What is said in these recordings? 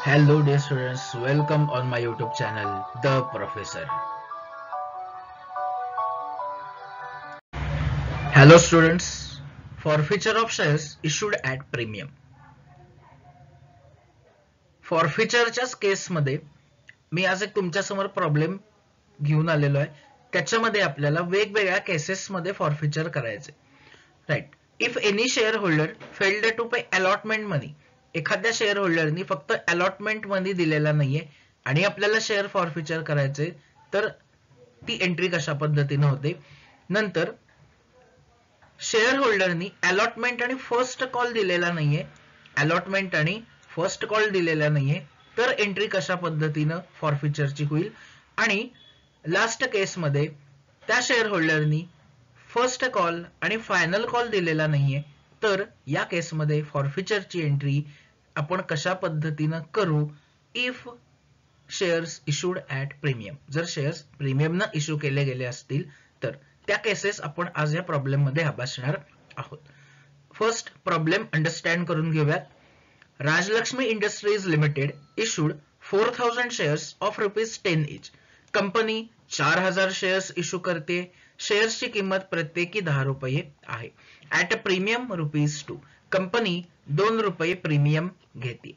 Hello dear students, welcome on my YouTube channel, The Professor. Hello students, forfeiture of shares issued at premium. Forfeitureच्याच केसमध्ये मी आज एक तुमच्यासमोर problem घेऊन आलेलो आहे. त्याच्यामध्ये आपल्याला वेगवेगळ्या केसेसमध्ये फॉरफिचर करायचे. Right. If any shareholder failed to pay allotment money, एखाद्या शेअर होल्डरनी फक्त अलॉटमेंट मनी दिलेला नाहीये आणि आपल्याला शेअर फॉरफिचर करायचे, तर ती एंट्री कशा पद्धतीने होते. नंतर शेअर होल्डरनी अलॉटमेंट आणि फर्स्ट कॉल दिलेला नाहीये, अलॉटमेंट आणि फर्स्ट कॉल दिलेला नाहीये, तर एंट्री कशा पद्धतीनं फॉरफिचरची होईल. आणि लास्ट केसमध्ये त्या शेअर होल्डरनी फर्स्ट कॉल आणि फायनल कॉल दिलेला नाहीये, तर या केसमध्ये फॉरफिचरची एंट्री आपण कशा पद्धतीनं करू. If shares issued at premium, जर शेअर्स प्रीमियमनं इश्यू केले गेले असतील तर त्या केसेस आपण आज या प्रॉब्लेम मध्ये अभ्यासणार आहोत. फर्स्ट प्रॉब्लेम अंडरस्टँड करून घेऊयात. Rajalakshmi industries limited issued 4000 shares of ₹10 each. Company 4000 shares issue करते. शेअर्सची किंमत प्रत्येकी ₹10 आहे. At a premium ₹2. Company ₹2 premium घेते.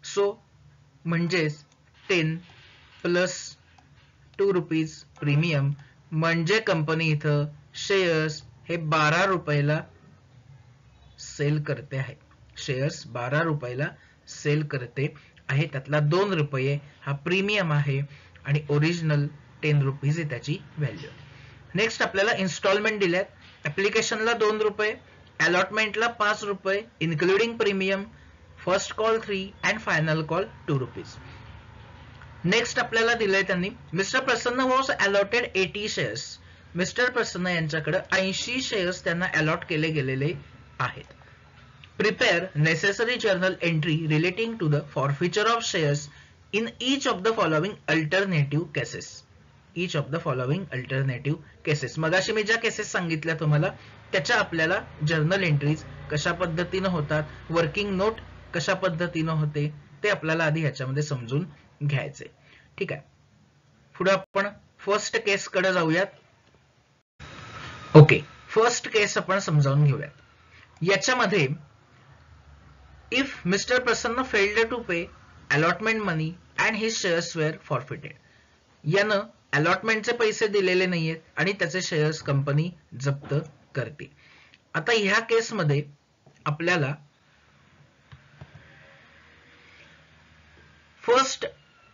सो म्हणजेच 10 प्लस ₹2 प्रीमियम म्हणजे कंपनी इथं शेअर्स हे ₹12 सेल करते आहे. शेअर्स ₹12 सेल करते आहे. त्यातला ₹2 हा प्रीमियम आहे आणि ओरिजिनल ₹10 आहे त्याची व्हॅल्यू. नेक्स्ट आपल्याला इन्स्टॉलमेंट दिल्यात. ऍप्लिकेशनला ₹2, अलॉटमेंटला ₹5, including premium, first call 3 and final call ₹2. Next आपल्याला दिलंय त्यांनी, mister Prasanna was allotted 80 shares. Mister Prasanna यांच्याकडे 80 शेअर्स त्यांना अलॉट केले गेलेले आहेत. Prepare necessary journal entry relating to the forfeiture of shares in each of the following alternative cases. Each of the following alternative cases, मगाशी मी ज्या केसेस सांगितल्या तुम्हाला त्याच्या आपल्याला जर्नल एंट्रीज कशा पद्धतीनं होतात, वर्किंग नोट कशा पद्धतीनं होते, ते आपल्याला आधी ह्याच्यामध्ये समजून घ्यायचे. ठीक आहे. पुढे आपण फर्स्ट केस कडे जाऊयात. ओके, फर्स्ट केस आपण समजावून घेऊयात. याच्यामध्ये if mister Prasanna failed to pay allotment money and his shares were forfeited, यानं अलॉटमेंटचे पैसे दिलेले नाहीयेत आणि त्याचे शेअर्स कंपनी जप्त करते. आता ह्या केसमध्ये आपल्याला फर्स्ट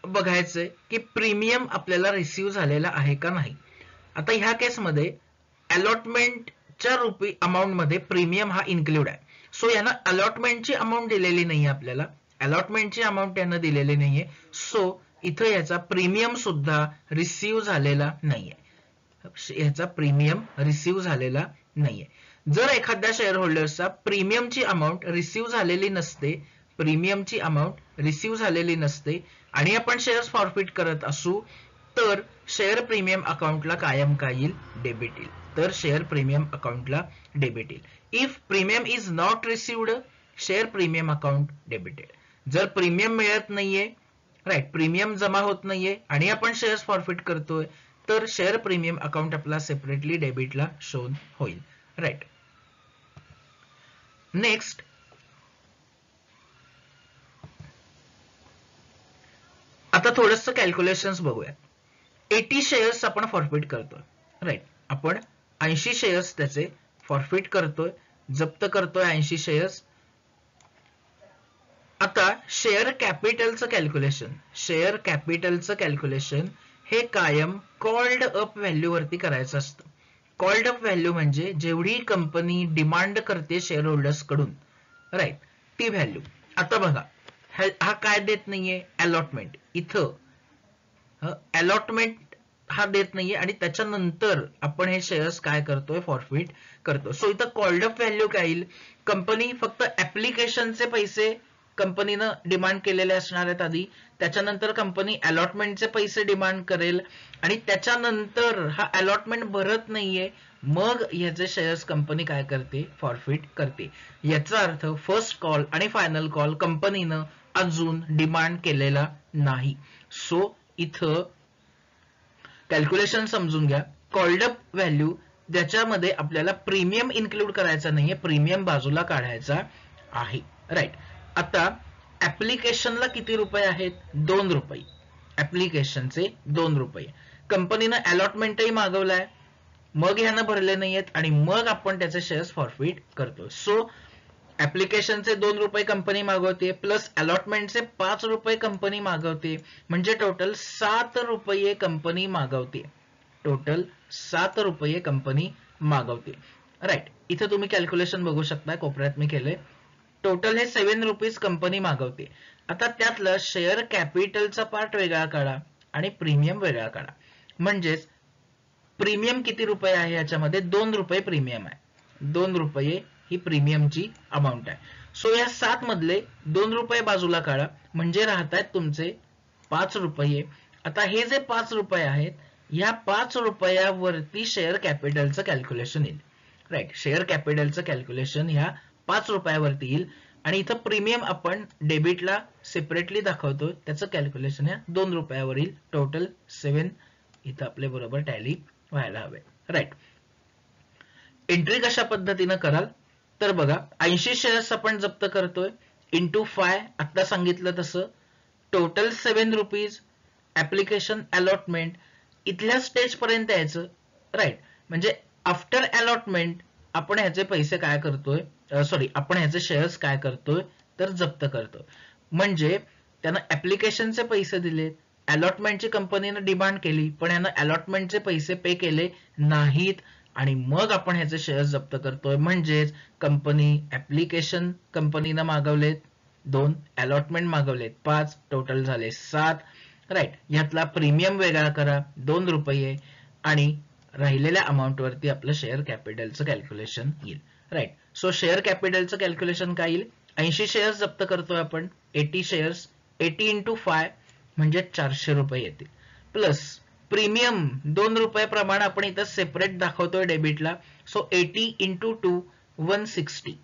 बघायचंय की प्रीमियम आपल्याला रिसीव्ह झालेला आहे का नाही. आता ह्या केसमध्ये अलॉटमेंटच्या अमाऊंट मध्ये प्रीमियम हा इन्क्लूड आहे. सो यानं अलॉटमेंटची अमाऊंट दिलेली नाहीये, आपल्याला अलॉटमेंटची अमाऊंट यानं दिलेली नाहीये. सो इथं याचा प्रीमियम सुद्धा रिसीव्ह झालेला नाहीये. याचा प्रीमियम रिसीव्ह झालेला नाहीये. जर एखाद्या शेअर होल्डरचा प्रीमियमची अमाऊंट रिसीव्ह झालेली नसते, प्रीमियमची अमाऊंट रिसीव्ह झालेली नसते आणि आपण शेअर्स फॉरफिट करत असू, तर शेअर प्रीमियम अकाउंटला कायम काय येईल, डेबिट येईल. तर शेअर प्रीमियम अकाउंटला डेबिट येईल. If premium is not received, share premium account debited. जर प्रीमियम मिळत नाहीये, राईट, प्रीमियम जमा होत नाहीये आणि आपण शेअर्स फॉरफिट करतोय, तर शेअर प्रीमियम अकाउंट आपला सेपरेटली डेबिटला शोन होईल. राईट. नेक्स्ट आता थोडंसं कॅल्क्युलेशन्स बघूया. 80 शेअर्स आपण फॉरफिट करतोय. राईट, आपण 80 शेअर्स त्याचे फॉरफिट करतोय, जप्त करतोय 80 शेअर्स. आता शेअर कॅपिटलचं कॅल्क्युलेशन, शेअर कॅपिटलचं कॅल्क्युलेशन हे कायम कॉल्ड अप व्हॅल्यू वरती करायचं असतं. कॉल्ड अप व्हॅल्यू म्हणजे जेवढी कंपनी डिमांड करते शेअर होल्डर्स कडून, राईट, ती व्हॅल्यू. आता बघा, हा काय देत नाहीये, अलॉटमेंट. इथं अलॉटमेंट हा देत नाहीये आणि त्याच्यानंतर आपण हे शेअर्स काय करतोय, फॉरफिट करतो. सो इथं कॉल्ड अप व्हॅल्यू काय येईल, कंपनी फक्त ऍप्लिकेशनचे पैसे कंपनीनं डिमांड केलेले असणार आहेत आधी, त्याच्यानंतर कंपनी अलॉटमेंटचे पैसे डिमांड करेल आणि त्याच्यानंतर हा अलॉटमेंट भरत नाहीये, मग याचे शेअर्स कंपनी काय करते, फॉरफिट करते. याचा अर्थ फर्स्ट कॉल आणि फायनल कॉल कंपनीनं अजून डिमांड केलेला नाही. सो इथं कॅल्क्युलेशन समजून घ्या. कॉल्ड अप व्हॅल्यू ज्याच्यामध्ये आपल्याला प्रीमियम इन्क्लूड करायचा नाहीये, प्रीमियम बाजूला काढायचा आहे. राईट. आता ऍप्लिकेशनला किती रुपये आहेत? 2 रुपये. ऍप्लिकेशनचे 2 रुपये. कंपनीनं अलॉटमेंटही मागवलाय, मग ह्यानं भरले नाहीयेत आणि मग आपण त्याचे शेअर्स फॉरफिट करतो. सो ऍप्लिकेशनचे 2 रुपये कंपनी मागवते प्लस अलॉटमेंटचे 5 रुपये कंपनी मागवते, म्हणजे टोटल 7 रुपये कंपनी मागवते. टोटल 7 रुपये कंपनी मागवते. राईट. इथं तुम्ही कॅल्क्युलेशन बघू शकता, कोपऱ्यात मी केलंय. टोटल हे 7 रुपीज कंपनी मागवते. आता त्यातलं शेअर कॅपिटलचा पार्ट वेगळा काढा आणि प्रीमियम वेगळा काढा. म्हणजेच प्रीमियम किती रुपये आहे याच्यामध्ये? 2 रुपये प्रीमियम आहे. 2 रुपये ही प्रीमियमची अमाऊंट आहे. सो या 7 मधले 2 रुपये बाजूला काढा, म्हणजे राहतात तुमचे 5 रुपये. आता हे जे 5 रुपये आहेत, या 5 रुपयावरती शेअर कॅपिटलचं कॅल्क्युलेशन येईल. राईट. शेअर कॅपिटलचं कॅल्क्युलेशन ह्या 5 रुपयावरती येईल आणि इथं प्रीमियम आपण डेबिटला सेपरेटली दाखवतो, त्याचं कॅल्क्युलेशन या 2 रुपयावर येईल. टोटल 7 इथं आपले बरोबर टॅली व्हायला हवे. राईट. एंट्री कशा पद्धतीनं कराल तर बघा, 80 शेअर्स आपण जप्त करतोय इंटू 5, आता सांगितलं तसं. Total 7 rupees. ऍप्लिकेशन अलॉटमेंट इथल्या स्टेज पर्यंत यायचं. राईट. म्हणजे आफ्टर अलॉटमेंट आपण ह्याचे पैसे काय करतोय, आपण ह्याचे शेअर्स काय करतोय तर जप्त करतोय. म्हणजे त्यानं ऍप्लिकेशनचे पैसे दिले, अलॉटमेंटची कंपनीनं डिमांड केली, पण यानं अलॉटमेंटचे पैसे पे केले नाहीत आणि मग आपण ह्याचे शेअर्स जप्त करतोय. म्हणजेच कंपनी ऍप्लिकेशन कंपनीनं मागवलेत 2, अलॉटमेंट मागवलेत 5, टोटल झाले 7. राईट. यातला प्रीमियम वेगळा करा 2 रुपये आणि राहिलेल्या अमाऊंट वरती आपलं शेअर कॅपिटलचं कॅल्क्युलेशन येईल. राईट. सो शेअर कॅपिटलचं कॅल्क्युलेशन काय येईल? 80 शेअर्स जप्त करतोय आपण, 80 शेअर्स, 80 इंटू 5 म्हणजे 400 रुपये येतील. प्लस प्रीमियम 2 रुपये प्रमाणे आपण इथं सेपरेट दाखवतोय डेबिटला. So 80 into 2 160.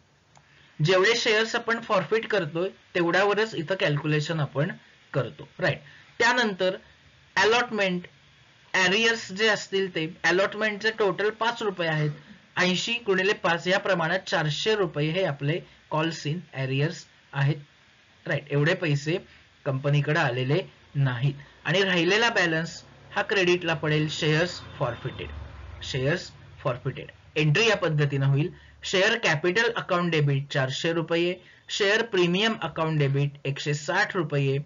जेवढे शेअर्स आपण फॉरफिट करतोय तेवढ्यावरच इथं कॅल्क्युलेशन आपण करतो. राईट. त्यानंतर अलॉटमेंट एरियर्स जे असतील ते, अलॉटमेंटचे टोटल 5 रुपये आहेत, 80 गुणिले 5 या प्रमाणात 400 रुपये हे आपले कॉल्स इन एरियर्स आहेत. राईट. एवढे पैसे कंपनीकडे आलेले नाहीत आणि राहिलेला बॅलन्स हा क्रेडिटला पडेल. Shares forfeited. Shares forfeited. Entry या पद्धतीनं होईल. शेअर कॅपिटल अकाउंट डेबिट 400 रुपये, शेअर प्रीमियम अकाउंट डेबिट 160 रुपये,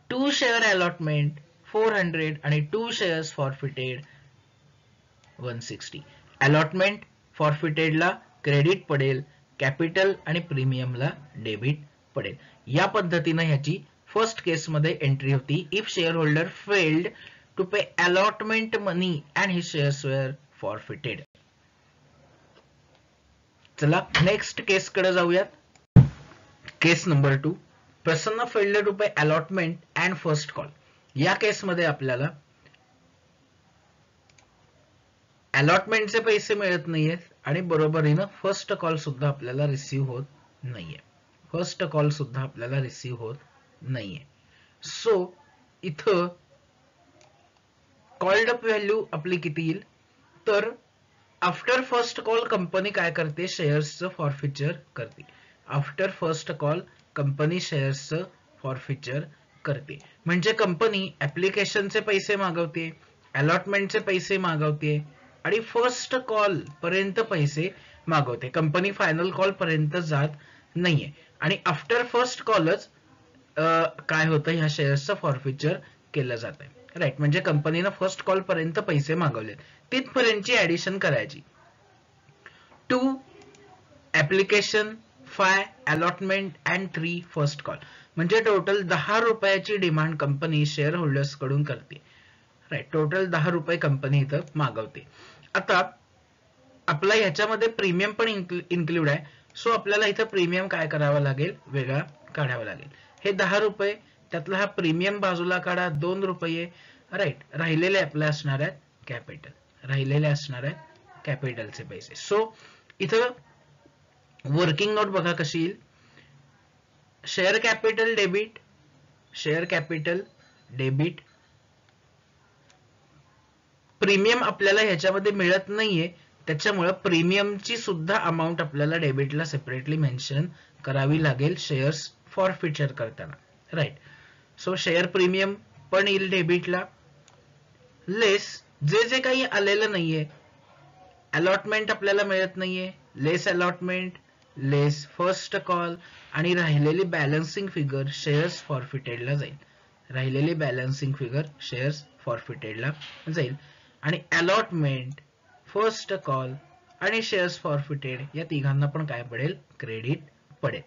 2 शेअर अलॉटमेंट 400 आणि 2 शेअर्स फॉरफिटेड 160. अलॉटमेंट फॉरफिटेडला क्रेडिट पडेल, कॅपिटल आणि प्रीमियमला डेबिट पडेल. या पद्धतीनं ह्याची फर्स्ट केस मध्ये एंट्री होती. If shareholder failed to pay allotment money and his shares were forfeited. चला नेक्स्ट केस कडे जाऊयात. Case number 2. Prasanna failed to pay allotment and first call. या केसमध्ये आपल्याला अलॉटमेंटचे पैसे मिळत नाहीयेत आणि बरोबरीनं फर्स्ट कॉल सुद्धा आपल्याला रिसीव्ह होत नाहीये. फर्स्ट कॉल सुद्धा आपल्याला रिसीव्ह होत नाहीये. सो इथं कॉल्ड अप व्हॅल्यू आपली किती येईल तर आफ्टर फर्स्ट कॉल कंपनी काय करते? शेअर्सचं फॉरफिचर करते. आफ्टर फर्स्ट कॉल कंपनी शेअर्सचं फॉरफिचर करते. म्हणजे कंपनी ऍप्लिकेशनचे पैसे मागवते, अलॉटमेंटचे पैसे मागवते आणि फर्स्ट कॉल पर्यंत पैसे मागवते. कंपनी फायनल कॉल पर्यंत जात नाहीये आणि आफ्टर फर्स्ट कॉलच काय होतं? ह्या शेअर्सचं फॉरफिचर केलं जात आहे. राईट. म्हणजे कंपनीनं फर्स्ट कॉल पर्यंत पैसे मागवले, तिथपर्यंतची ऍडिशन करायची. 2 application, 5 allotment and 3 first call. म्हणजे टोटल 10 रुपयाची डिमांड कंपनी शेअर होल्डर्स कडून करते. राईट. टोटल 10 रुपये कंपनी इथं मागवते. आता आपला ह्याच्यामध्ये प्रीमियम पण इन्क्लूड आहे. सो आपल्याला इथं प्रीमियम काय करावं लागेल? वेगळा काढावा लागेल. हे 10 रुपये त्यातला हा प्रीमियम बाजूला काढा 2 रुपये. राईट. राहिलेले आपले असणार आहेत कॅपिटल. राहिलेले असणार आहेत कॅपिटलचे पैसे. सो इथं वर्किंग नोट बघा कशी येईल. Share capital debit, share capital debit. Premium आपल्याला ह्याच्यामध्ये मिळत नाहीये, त्याच्यामुळे प्रीमियमची सुद्धा अमाऊंट आपल्याला डेबिटला सेपरेटली मेन्शन करावी लागेल शेअर्स फॉरफिचर करताना. राईट. सो शेअर प्रीमियम पण येईल डेबिटला, लेस जे जे काही आलेलं नाहीये, अलॉटमेंट आपल्याला मिळत नाहीये, लेस अलॉटमेंट, लेस फर्स्ट कॉल, आणि राहिलेली बॅलन्सिंग फिगर शेअर्स फॉरफिटेडला जाईल. राहिलेली बॅलन्सिंग फिगर शेअर्स फॉरफिटेडला जाईल. आणि अलॉटमेंट, फर्स्ट कॉल आणि शेअर्स फॉरफिटेड या तिघांना पण काय पडेल? क्रेडिट पडेल.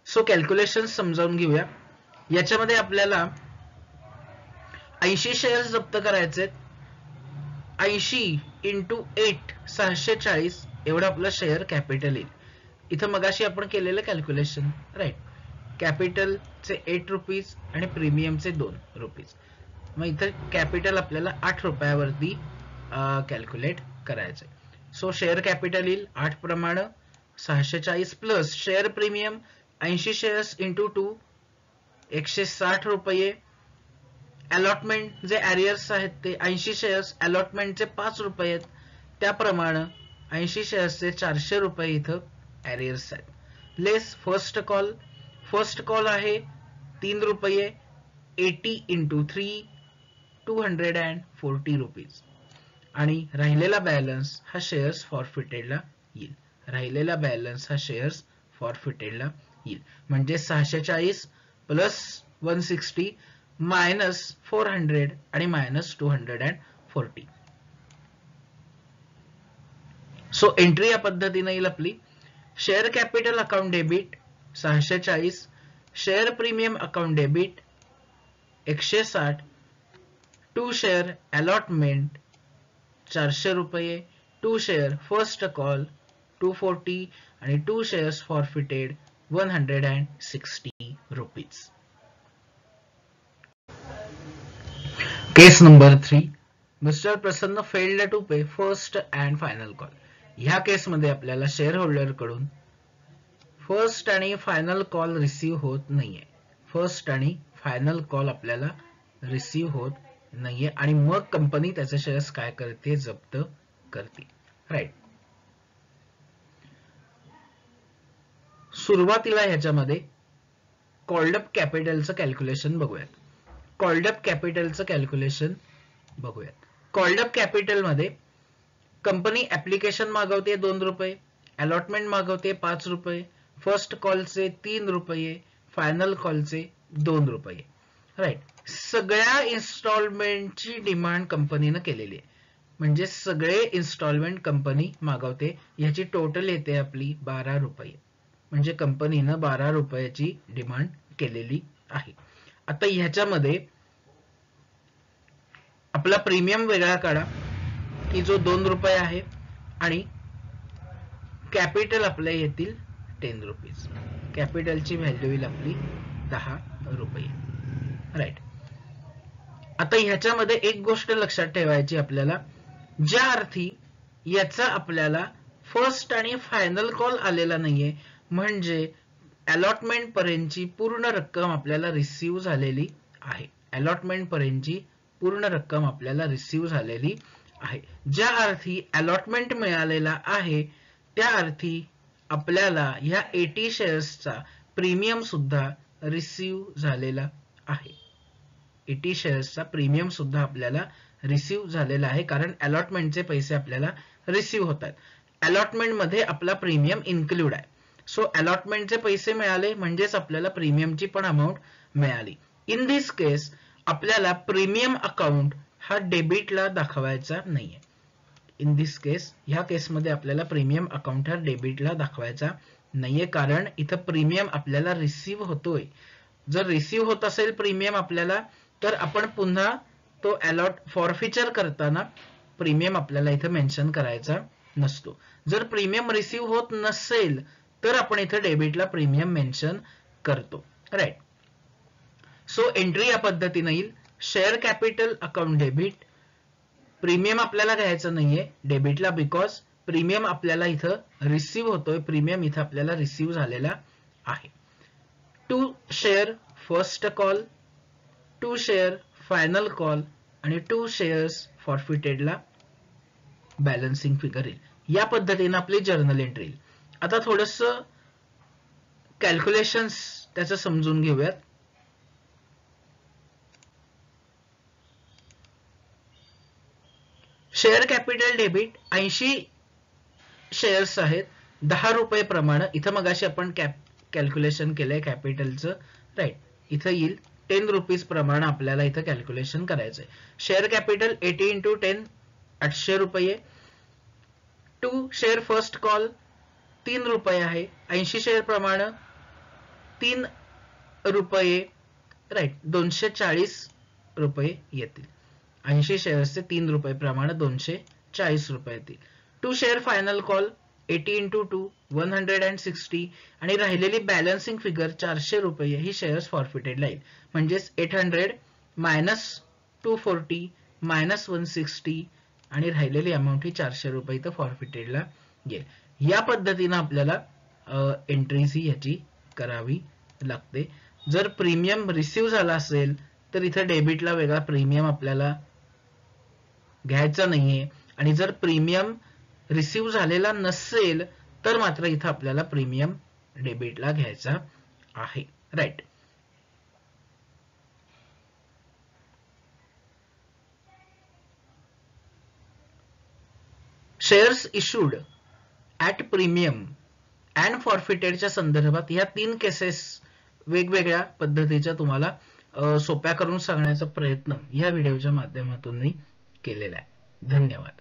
सो कॅल्क्युलेशन समजावून घेऊया. याच्यामध्ये आपल्याला 80 शेअर्स जप्त करायचे. 80 इंटू 8 640 एवढं आपलं शेअर कॅपिटल येईल. इथं मगाशी आपण केलेलं कॅल्क्युलेशन. राईट. कॅपिटलचे 8 रुपीज आणि प्रीमियमचे 2 रुपीज. मग इथं कॅपिटल आपल्याला 8 रुपयावरती कॅल्क्युलेट करायचंय. सो शेअर कॅपिटल येईल 8 प्रमाणे 640 plus share premium 80 shares into 2 160 रुपये. अलॉटमेंट जे एरियर्स आहेत ते 80 शेअर्स, अलॉटमेंटचे 5 रुपये आहेत, त्याप्रमाणे 80 शेअर्सचे 400 रुपये इथं एरियर्स आहेत. लेस फर्स्ट कॉल, फर्स्ट कॉल आहे 3 रुपये, 80 इंटू 3 240 रुपीज. आणि राहिलेला बॅलन्स हा शेअर्स फॉरफिटेडला येईल. राहिलेला बॅलन्स हा शेअर्स फॉरफिटेडला येईल. म्हणजे 640 प्लस 160 मायनस 400 आणि मायनस 240. सो एंट्री या पद्धतीने येईल आपली. Share capital account debit 640, share premium account debit 160, to share allotment 400 रुपये, टू शेअर फर्स्ट कॉल 240 आणि to shares forfeited 160 rupees. Case number 3. Mister Prasanna failed to pay first and final call. ह्या केसमध्ये आपल्याला shareholder कडून first आणि final call receive होत नाहीये. First आणि फायनल कॉल आपल्याला रिसीव्ह होत नाहीये आणि मग कंपनी त्याचे शेअर्स काय करते? जप्त करते. राईट. सुरुवातीला ह्याच्यामध्ये कॉल्ड अप कॅपिटलचं कॅल्क्युलेशन बघूयात. कॉल्ड अप कॅपिटलचं कॅल्क्युलेशन बघूयात. कॉल्ड अप कॅपिटल मध्ये कंपनी ऍप्लिकेशन मागवते 2 रुपये, अलॉटमेंट मागवते 5 रुपये, फर्स्ट कॉलचे 3 रुपये, फायनल कॉलचे 2 रुपये. राईट. सगळ्या इन्स्टॉलमेंटची डिमांड कंपनीनं केलेली आहे. म्हणजे सगळे इन्स्टॉलमेंट कंपनी मागवते. याची टोटल येते आपली 12 रुपये. म्हणजे कंपनीनं 12 रुपयाची डिमांड केलेली आहे. आता ह्याच्यामध्ये आपला प्रीमियम वेगळा काढा की जो 2 रुपये आहे आणि कॅपिटल आपल्या येतील 10 रुपीज. कॅपिटलची व्हॅल्यू येईल आपली 10 रुपये. राईट. आता ह्याच्यामध्ये एक गोष्ट लक्षात ठेवायची आपल्याला, ज्या अर्थी याचा आपल्याला फर्स्ट आणि फायनल कॉल आलेला नाहीये, म्हणजे अलॉटमेंट पर्यंतची पूर्ण रक्कम आपल्याला रिसीव्ह झालेली आहे. अलॉटमेंट पर्यंतची पूर्ण रक्कम आपल्याला रिसीव्ह झालेली आहे. ज्या अर्थी अलॉटमेंट मिळालेला आहे त्या अर्थी आपल्याला ह्या 80 शेअर्सचा प्रीमियम सुद्धा रिसीव्ह झालेला आहे. 80 शेअर्सचा प्रीमियम सुद्धा आपल्याला रिसीव्ह झालेला आहे, कारण अलॉटमेंटचे पैसे आपल्याला रिसीव्ह होतात. अलॉटमेंट मध्ये आपला प्रीमियम इन्क्लूड आहे. सो अलॉटमेंटचे पैसे मिळाले म्हणजेच आपल्याला प्रीमियमची पण अमाऊंट मिळाली. इन दिस केस आपल्याला प्रीमियम अकाउंट हा डेबिटला दाखवायचा नाहीये. इन दिस केस, ह्या केसमध्ये आपल्याला प्रीमियम अकाउंट हा डेबिटला दाखवायचा नाहीये, कारण इथं प्रीमियम आपल्याला रिसीव्ह होतोय. जर रिसीव्ह होत असेल प्रीमियम आपल्याला, तर आपण पुन्हा तो फॉरफिचर करताना प्रीमियम आपल्याला इथं मेन्शन करायचा नसतो. जर प्रीमियम रिसीव्ह होत नसेल तर आपण इथं डेबिटला प्रीमियम मेन्शन करतो. राईट. सो एंट्री या पद्धतीने येईल. Share capital account debit, premium आपल्याला घ्यायचं नाहीये डेबिटला, बिकॉज प्रीमियम आपल्याला इथं रिसीव्ह होतोय. प्रीमियम इथं आपल्याला रिसीव्ह झालेला आहे. To share first call, to share final call आणि टू शेअर्स फॉरफिटेडला बॅलन्सिंग फिगर येईल. या पद्धतीने आपली जर्नल एंट्री येईल. आता थोडस कॅल्क्युलेशन्स त्याचं समजून घेऊयात. शेअर कॅपिटल डेबिट 80 शेअर्स आहेत 10 रुपये प्रमाणे. इथं मगाशी आपण कॅल्क्युलेशन केलंय कॅपिटलचं, राईट. इथं येईल 10 रुपीज प्रमाणे आपल्याला इथं कॅल्क्युलेशन करायचंय. शेअर कॅपिटल 80 इंटू 10 800 रुपये. टू शेअर फर्स्ट कॉल 3 रुपये आहे. 80 शेअर प्रमाणे 3 रुपये, राईट, 240 रुपये येतील. 80 शेअर्सचे 3 रुपये प्रमाणे 240 रुपये येतील. To share final call 80 into 2 160 आणि राहिलेली बॅलन्सिंग फिगर 400 रुपये ही शेअर्स फॉरफिटेडला येईल. म्हणजेच 800 मायनस 240 मायनस 160 आणि राहिलेली अमाऊंट ही 400 रुपये इथं फॉरफिटेडला येईल. या पद्धतीने आपल्याला एंट्रीज ही ह्याची करावी लागते. जर प्रीमियम रिसीव्ह झाला असेल तर इथं डेबिटला वेगळा प्रीमियम आपल्याला घ्यायचा नाहीये आणि जर प्रीमियम रिसीव्ह झालेला नसेल तर मात्र इथं आपल्याला प्रीमियम डेबिटला घ्यायचा आहे, right. Shares issued at premium and फॉरफिटेडच्या संदर्भात ह्या 3 केसेस वेगवेगळ्या पद्धतीच्या तुम्हाला सोप्या करून सांगण्याचा प्रयत्न या व्हिडिओच्या माध्यमातून मी केलेला आहे. धन्यवाद.